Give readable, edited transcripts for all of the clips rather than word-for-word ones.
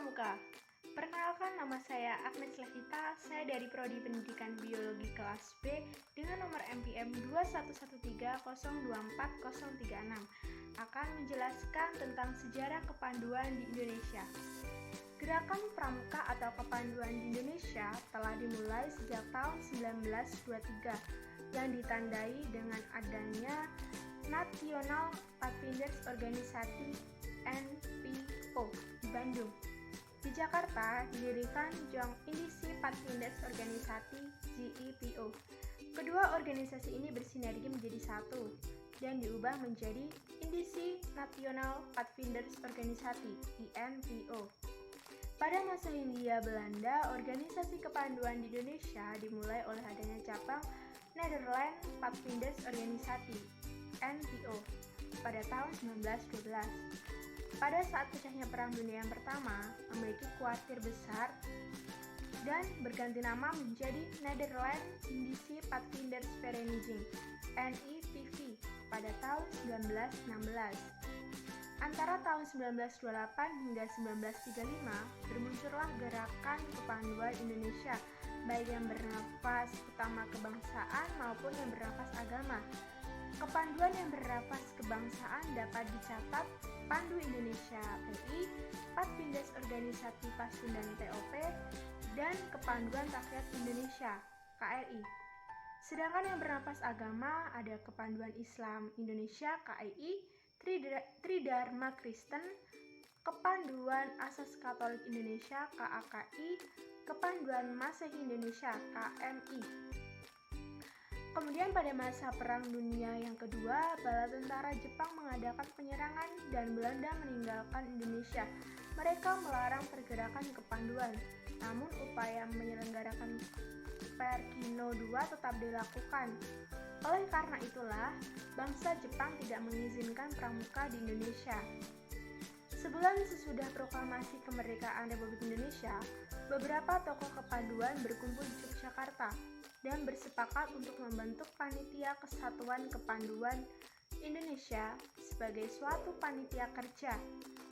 Pramuka. Perkenalkan, nama saya Agnes Levita, saya dari Prodi Pendidikan Biologi kelas B dengan nomor MPM 211302436 akan menjelaskan tentang sejarah kepanduan di Indonesia. Gerakan Pramuka atau kepanduan di Indonesia telah dimulai sejak tahun 1923 yang ditandai dengan adanya National Pathfinders Organisasi (NPO) di Bandung. Di Jakarta didirikan Joint Indisi Pathfinders Organisasi (JIPO). Kedua organisasi ini bersinergi menjadi satu dan diubah menjadi Indisi National Pathfinders Organisasi (INPO). Pada masa Hindia Belanda, organisasi kepanduan di Indonesia dimulai oleh adanya cabang Nederland Pathfinders Organisasi (NPO) pada tahun 1912. Pada saat pecahnya Perang Dunia yang Pertama, memiliki kuartir besar dan berganti nama menjadi Nederland Indische Pathfindersvereniging (NIPV) pada tahun 1916. Antara tahun 1928 hingga 1935 bermuncullah gerakan kepanduan Indonesia, baik yang bernafas utama kebangsaan maupun yang bernafas agama. Kepanduan yang bernafas kebangsaan dapat dicatat Pandu Indonesia (PI), Pathfinders Organisasi Pasundan (POP), dan Kepanduan Rakyat Indonesia (KRI). Sedangkan yang bernafas agama ada Kepanduan Islam Indonesia (KII), Tridharma Kristen, Kepanduan Asas Katolik Indonesia (KAKI), Kepanduan Masehi Indonesia (KMI). Kemudian pada masa Perang Dunia yang kedua, bala tentara Jepang mengadakan penyerangan dan Belanda meninggalkan Indonesia. Mereka melarang pergerakan kepanduan, namun upaya menyelenggarakan Perkino II tetap dilakukan. Oleh karena itulah, bangsa Jepang tidak mengizinkan pramuka di Indonesia. Sebulan sesudah proklamasi kemerdekaan Republik Indonesia, beberapa tokoh kepanduan berkumpul di Yogyakarta dan bersepakat untuk membentuk Panitia Kesatuan Kepanduan Indonesia sebagai suatu panitia kerja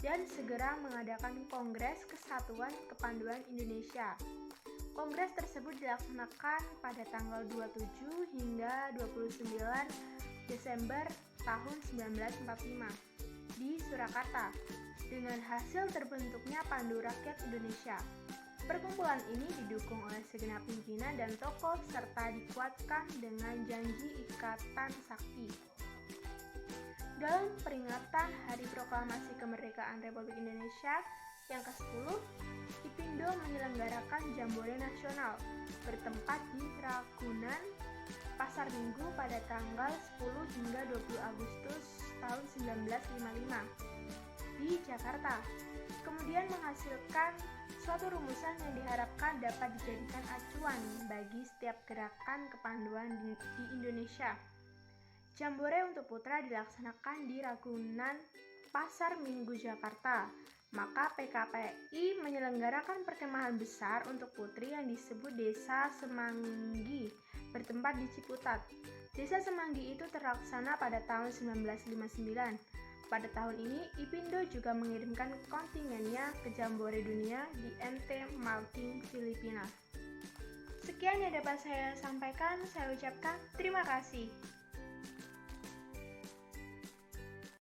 dan segera mengadakan Kongres Kesatuan Kepanduan Indonesia. Kongres tersebut dilaksanakan pada tanggal 27 hingga 29 Desember tahun 1945 di Surakarta dengan hasil terbentuknya Pandu Rakyat Indonesia. Perkumpulan ini didukung oleh segenap pimpinan dan tokoh serta dikuatkan dengan janji ikatan sakti. Dalam peringatan Hari Proklamasi Kemerdekaan Republik Indonesia yang ke-10, IPindo menyelenggarakan Jambore Nasional bertempat di Ragunan, Pasar Minggu pada tanggal 10 hingga 20 Agustus tahun 1955 di Jakarta. Kemudian menghasilkan suatu rumusan yang diharapkan dapat dijadikan acuan bagi setiap gerakan kepanduan di Indonesia. Jambore untuk putra dilaksanakan di Ragunan, Pasar Minggu, Jakarta. Maka PKPI menyelenggarakan perkemahan besar untuk putri yang disebut Desa Semanggi, bertempat di Ciputat. Desa Semanggi itu terlaksana pada tahun 1959. Pada tahun ini, IPindo juga mengirimkan kontingennya ke Jambore Dunia di Ente Malting, Filipina. Sekian yang dapat saya sampaikan, saya ucapkan terima kasih.